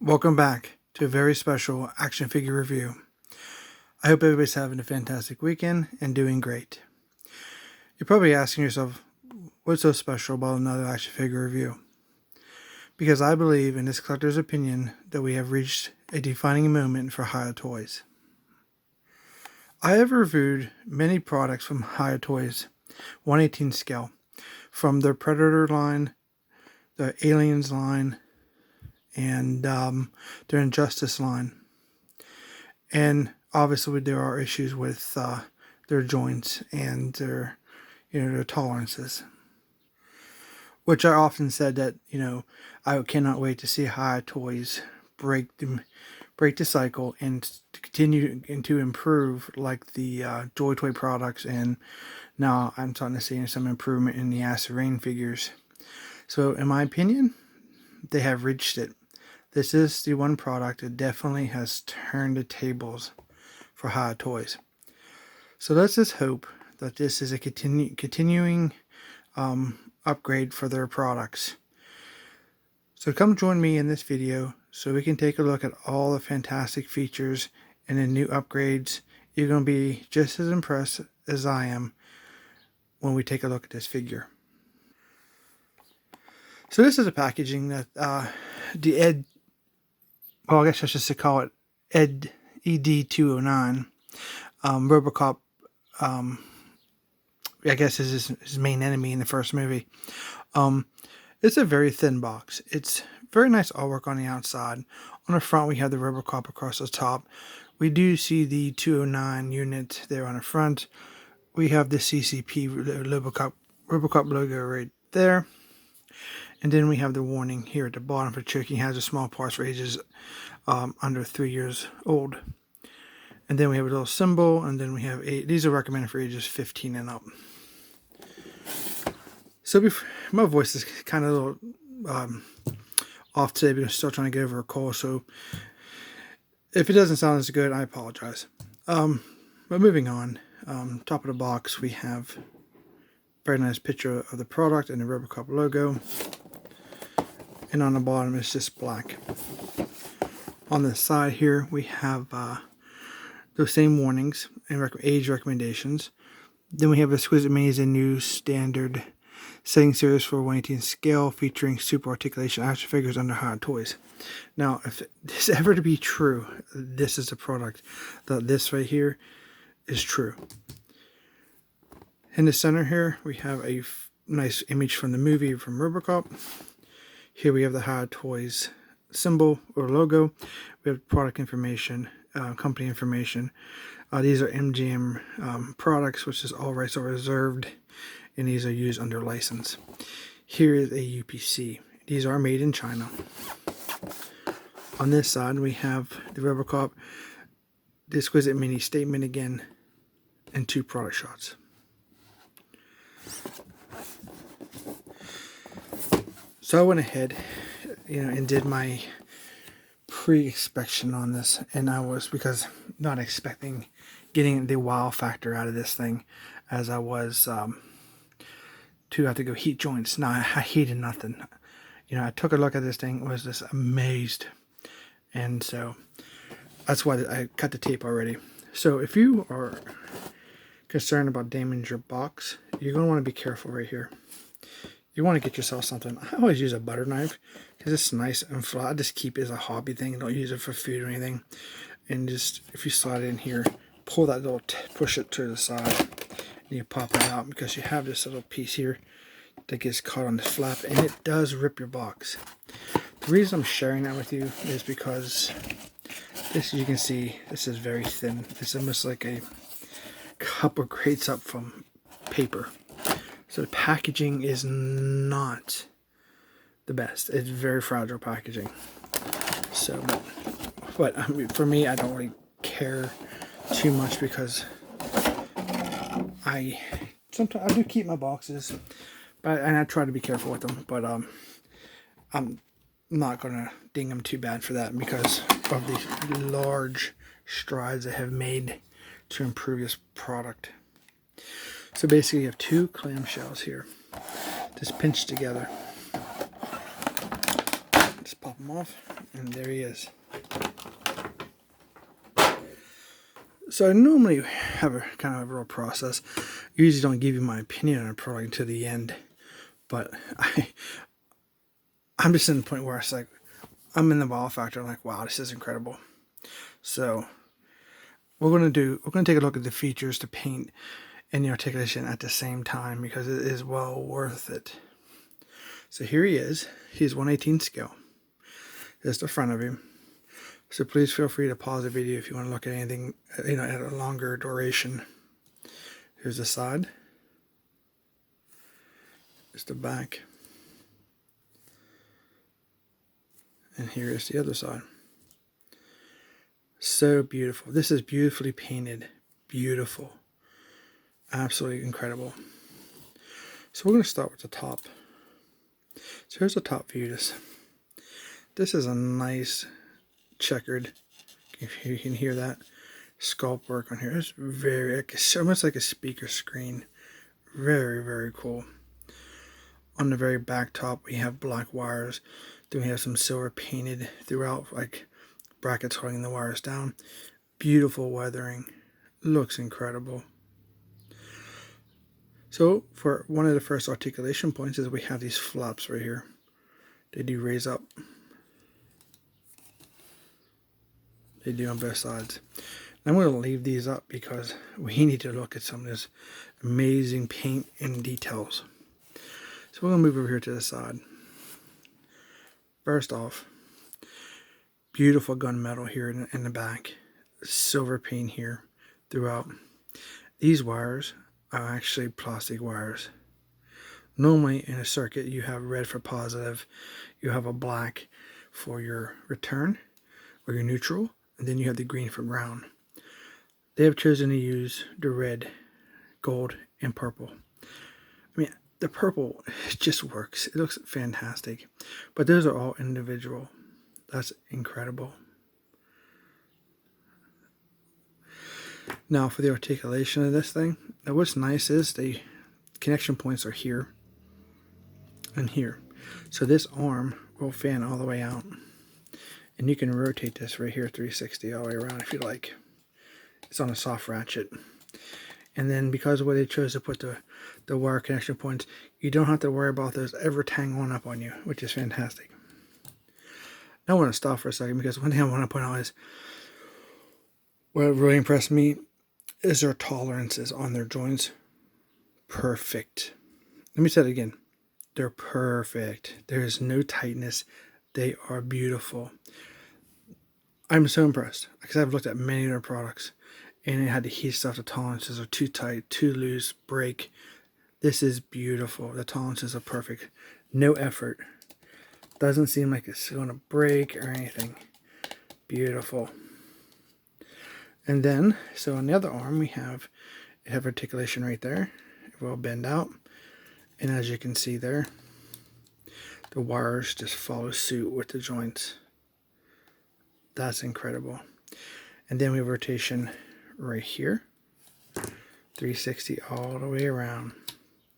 Welcome back to a very special action figure review. I hope everybody's having a fantastic weekend and doing great. You're probably asking yourself, what's so special about another action figure review? Because I believe, in this collector's opinion, that we have reached a defining moment for Hiya Toys. I have reviewed many products from Hiya Toys 1/18 scale, from their Predator line, the Aliens line, and their Injustice line. And obviously there are issues with their joints and their tolerances, which I often said that I cannot wait to see Hiya Toys break the cycle and to continue and to improve like the Joy Toy products, and now I'm starting to see some improvement in the Acid Rain figures. So in my opinion, they have reached it. This is the one product that definitely has turned the tables for Hiya Toys. So let's just hope that this is a continuing upgrade for their products. So come join me in this video so we can take a look at all the fantastic features and the new upgrades. You're going to be just as impressed as I am when we take a look at this figure. So this is a packaging that the I guess I should call it ED-209 RoboCop, I guess is his main enemy in the first movie. It's a very thin box. It's very nice artwork on the outside. On the front we have the RoboCop across the top. We do see the 209 unit there on the front. We have the CCP RoboCop logo right there. And then we have the warning here at the bottom for choking hazard, small parts for ages under 3 years old. And then we have a little symbol, and then we have these are recommended for ages 15 and up. So my voice is kind of a little off today because I'm still trying to get over a cold. So if it doesn't sound as good, I apologize. But moving on, top of the box we have a very nice picture of the product and the RoboCop logo. And on the bottom it's just black. On the side here we have those same warnings and age recommendations. Then we have Exquisite Minis, a new standard setting series for 1/18 scale featuring super articulation action figures under Hiya Toys. Now, if this is ever to be true, this is a product that this right here is true. In the center here we have a nice image from the movie from RoboCop. Here we have the Hiya Toys symbol or logo. We have product information, company information. These are MGM products, which is all rights are reserved, and these are used under license. Here is a UPC. These are made in China. On this side we have the RoboCop, the Exquisite Mini statement again, and two product shots. So I went ahead, and did my pre-inspection on this, and I was, because not expecting getting the wow factor out of this thing, as I was to have to go heat joints. Now I heated nothing. I took a look at this thing, was just amazed, and so that's why I cut the tape already. So if you are concerned about damaging your box, you're going to want to be careful right here. You want to get yourself something. I always use a butter knife because it's nice and flat. I just keep it as a hobby thing. Don't use it for food or anything. And just, if you slide it in here, pull that little, push it to the side, and you pop it out, because you have this little piece here that gets caught on the flap, and it does rip your box. The reason I'm sharing that with you is because this, you can see, this is very thin. It's almost like a couple grades up from paper. So the packaging is not the best. It's very fragile packaging. So, but I mean, for me, I don't really care too much, because sometimes I do keep my boxes, and I try to be careful with them. But I'm not gonna ding them too bad for that, because of the large strides I have made to improve this product. So basically you have two clamshells here, just pinched together. Just pop them off. And there he is. So I normally have a kind of a real process. I usually don't give you my opinion on a product until the end. But I'm just in the point where it's like, I'm in the wow factor. I'm like, wow, this is incredible. So we're going to take a look at the features, the paint, and the articulation at the same time, because it is well worth it. So here he is. He's 1/18 scale. Here's the front of him. So please feel free to pause the video if you want to look at anything, at a longer duration. Here's the side. Here's the back. And here is the other side. So beautiful. This is beautifully painted. Beautiful. Absolutely incredible. So we're going to start with the top. So here's the top view. This is a nice checkered, if you can hear that, sculpt work on here. It's it's almost like a speaker screen. Very, very cool. On the very back top, we have black wires. Then we have some silver painted throughout, like brackets holding the wires down. Beautiful weathering. Looks incredible. So for one of the first articulation points is we have these flaps right here. They do raise up. They do on both sides. I'm going to leave these up because we need to look at some of this amazing paint and details. So we're going to move over here to the side. First off, beautiful gunmetal here in the back. Silver paint here throughout. These wires are actually plastic wires. Normally in a circuit you have red for positive, you have a black for your return or your neutral, and then you have the green for ground. They have chosen to use the red, gold, and purple. I mean, the purple just works. It looks fantastic. But those are all individual. That's incredible. Now for the articulation of this thing, now what's nice is the connection points are here and here. So this arm will fan all the way out. And you can rotate this right here 360 all the way around if you like. It's on a soft ratchet. And then because of where they chose to put the wire connection points, you don't have to worry about those ever tangling up on you, which is fantastic. Now I want to stop for a second because one thing I want to point out is what really impressed me is their tolerances on their joints. Perfect. Let me say it again. They're perfect. There is no tightness. They are beautiful. I'm so impressed because I've looked at many of their products and it had the heat stuff. The tolerances are too tight, too loose, break. This is beautiful. The tolerances are perfect. No effort. Doesn't seem like it's going to break or anything. Beautiful. And then, so on the other arm, we have articulation right there. It will bend out. And as you can see there, the wires just follow suit with the joints. That's incredible. And then we have rotation right here. 360 all the way around.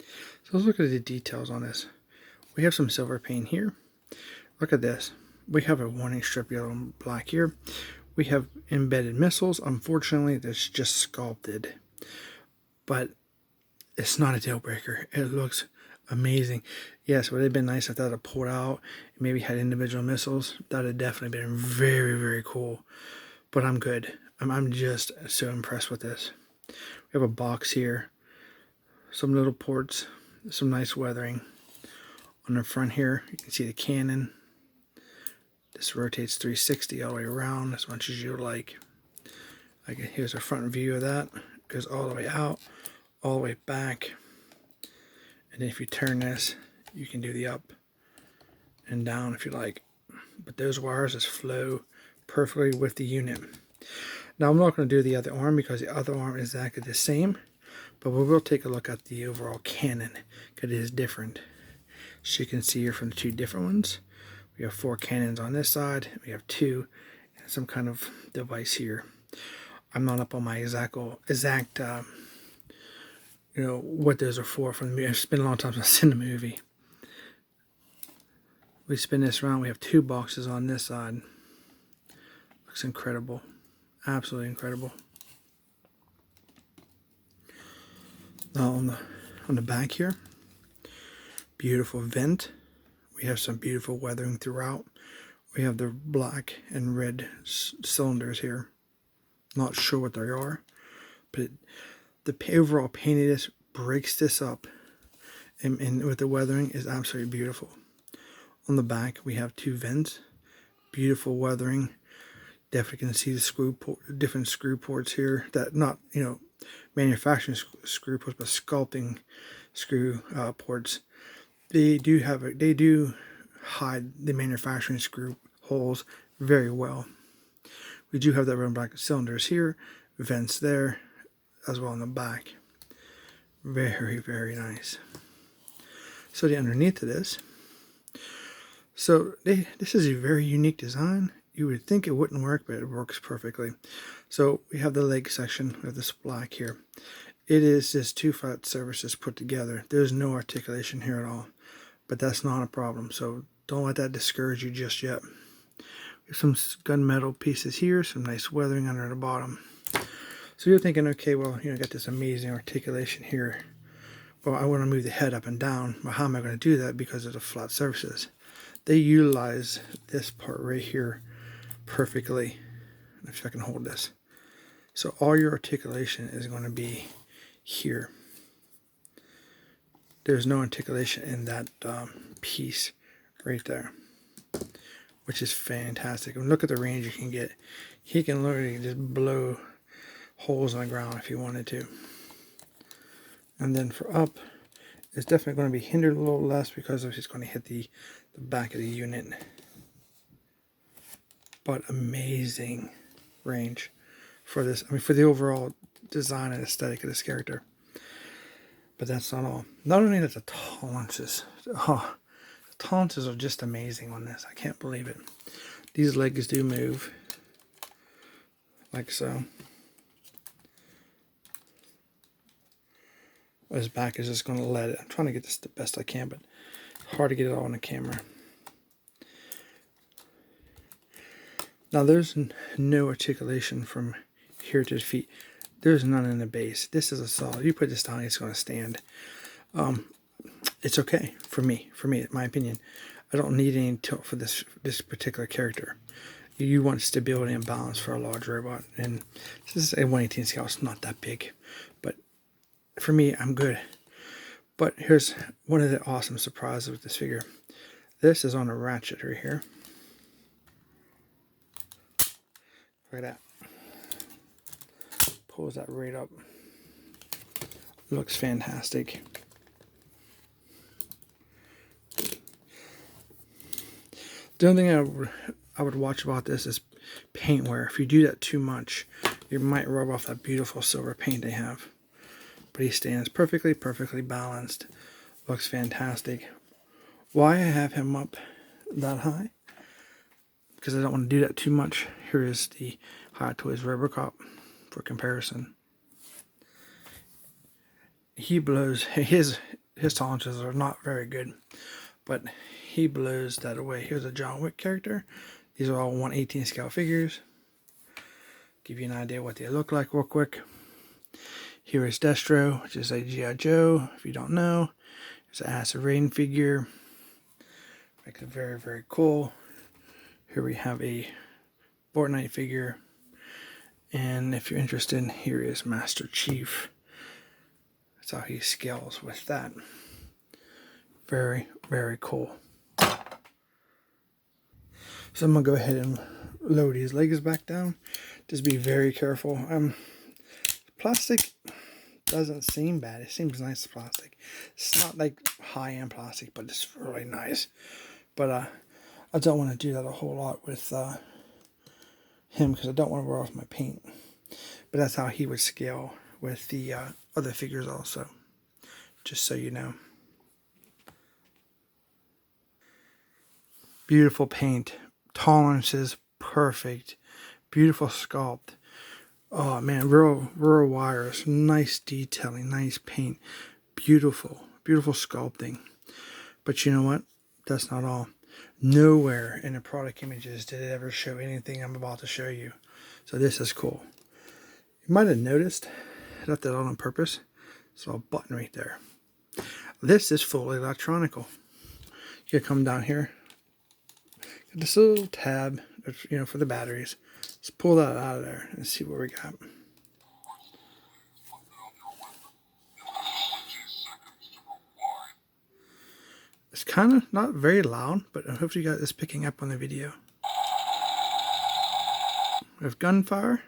So let's look at the details on this. We have some silver paint here. Look at this. We have a warning strip yellow and black here. We have embedded missiles. Unfortunately, that's just sculpted. But it's not a deal breaker. It looks amazing. Yes, would it have been nice if that had pulled out and maybe had individual missiles? That would have definitely been very, very cool. But I'm good. I'm just so impressed with this. We have a box here. Some little ports. Some nice weathering. On the front here, you can see the cannon. This rotates 360 all the way around as much as you like. Here's a front view of that. It goes all the way out, all the way back. And then if you turn this, you can do the up and down if you like. But those wires just flow perfectly with the unit. Now I'm not going to do the other arm because the other arm is exactly the same. But we will take a look at the overall cannon because it is different. So you can see here from the two different ones. We have 4 cannons on this side. We have 2 and some kind of device here. I'm not up on my exact what those are for from the movie. It's been a long time since I've seen the movie. We spin this around, we have 2 boxes on this side. Looks incredible. Absolutely incredible. Now on the back here, beautiful vent. We have some beautiful weathering throughout. We have the black and red cylinders here. Not sure what they are, but the overall paint of this breaks this up, and with the weathering is absolutely beautiful. On the back we have 2 vents, beautiful weathering. Definitely can see the different screw ports here. That not manufacturing screw ports, but sculpting screw ports. They do hide the manufacturing screw holes very well. We do have that red and black cylinders here, vents there, as well on the back. Very, very nice. So the underneath of this, this is a very unique design. You would think it wouldn't work, but it works perfectly. So we have the leg section, we have this black here. It is just 2 flat surfaces put together. There's no articulation here at all, but that's not a problem. So don't let that discourage you just yet. We have some gunmetal pieces here, some nice weathering under the bottom. So you're thinking, okay, well, I got this amazing articulation here. Well, I want to move the head up and down. Well, how am I going to do that because of the flat surfaces? They utilize this part right here perfectly. If I can hold this. So all your articulation is going to be here. There's no articulation in that piece right there, which is fantastic. And look at the range you can get. He can literally just blow holes in the ground if he wanted to. And then for up, it's definitely going to be hindered a little less because it's going to hit the back of the unit. But amazing range for this. I mean, for the overall design and aesthetic of this character. But that's not all. Not only that, the tolerances. Oh, the tolerances are just amazing on this. I can't believe it. These legs do move. Like so. His back is just going to let it. I'm trying to get this the best I can, but hard to get it all on the camera. Now there's no articulation from here to the feet. There's none in the base. This is a solid. You put this down, it's going to stand. It's okay for me, in my opinion. I don't need any tilt for this particular character. You want stability and balance for a large robot, and this is a 1/18 scale. It's not that big, but for me, I'm good. But here's one of the awesome surprises with this figure. This is on a ratchet right here. Look at that. Pulls that right up. Looks fantastic. The only thing I would watch about this is paint wear. If you do that too much, you might rub off that beautiful silver paint they have. But he stands perfectly balanced. Looks fantastic. Why I have him up that high? Because I don't want to do that too much. Here is the Hiya Toys RoboCop for comparison. He blows, his tolerances are not very good, but he blows that away. Here's a John Wick character. These are all 1/18 scale figures. Give you an idea what they look like real quick. Here is Destro, which is a G.I. Joe, if you don't know. It's an Acid Rain figure. Makes it very, very cool. Here we have a Fortnite figure. And if you're interested, here is Master Chief. That's how he scales with that. Very, very cool. So I'm going to go ahead and lower these legs back down. Just be very careful. Plastic doesn't seem bad. It seems nice plastic. It's not like high-end plastic, but it's really nice. But I don't want to do that a whole lot with him because I don't want to wear off my paint. But that's how he would scale with the other figures also. Just so you know. Beautiful paint. Tolerances perfect. Beautiful sculpt. Oh man, real wires, nice detailing, nice paint, beautiful sculpting. But you know what? That's not all. Nowhere in the product images did it ever show anything I'm about to show you. So this is cool. You might have noticed I left that on purpose. It's a little button right there. This is fully electronical. You come down here, get this little tab, for the batteries. Let's pull that out of there and see what we got. It's kind of not very loud, but hopefully you got this picking up on the video. We have gunfire.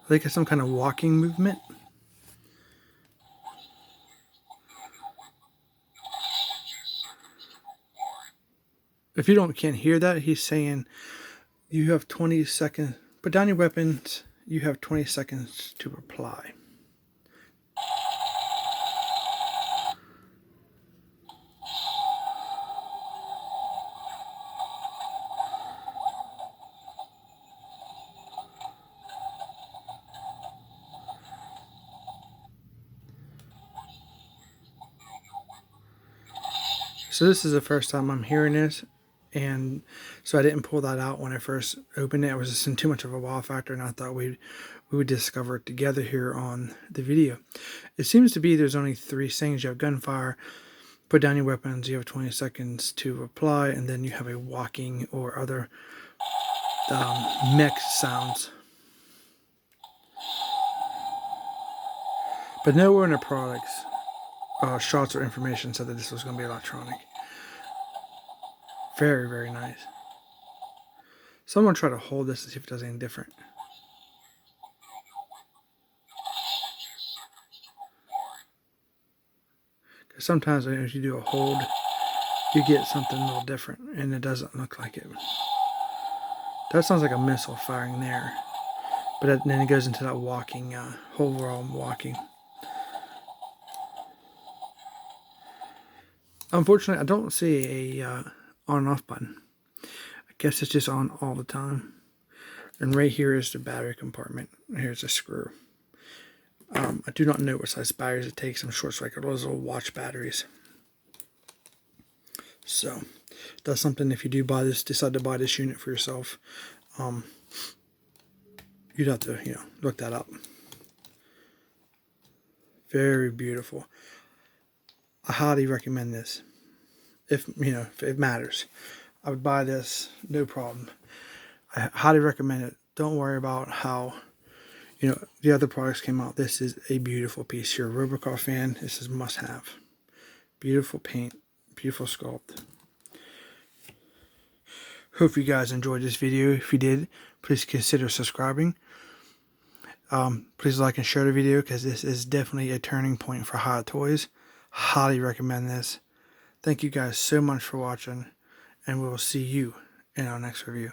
I think it's some kind of walking movement. If you can't hear that, he's saying you have 20 seconds. Put down your weapons. You have 20 seconds to reply. So this is the first time I'm hearing this, and so I didn't pull that out when I first opened it. I was just in too much of a wow factor, and I thought we would discover it together here on the video. It seems to be there's only 3 things. You have gunfire, put down your weapons, you have 20 seconds to reply, and then you have a walking or other mech sounds. But nowhere in the products shots or information said that this was going to be electronic. Very, very nice. Someone try to hold this to see if it does anything different. Because sometimes if you do a hold, you get something a little different, and it doesn't look like it. That sounds like a missile firing there. But then it goes into that walking, overall walking. Unfortunately, I don't see a on and off button. I guess it's just on all the time. And right here is the battery compartment. Here's a screw. I do not know what size batteries it takes. I'm sure it's like those little watch batteries. So that's something, if you do decide to buy this unit for yourself, you'd have to, look that up. Very beautiful. I highly recommend this. If it matters, I would buy this, no problem. I highly recommend it. Don't worry about how, the other products came out. This is a beautiful piece. If you're a RoboCop fan, this is must have. Beautiful paint, beautiful sculpt. Hope you guys enjoyed this video. If you did, please consider subscribing. Please like and share the video, because this is definitely a turning point for Hiya Toys. Highly recommend this. Thank you guys so much for watching, and we will see you in our next review.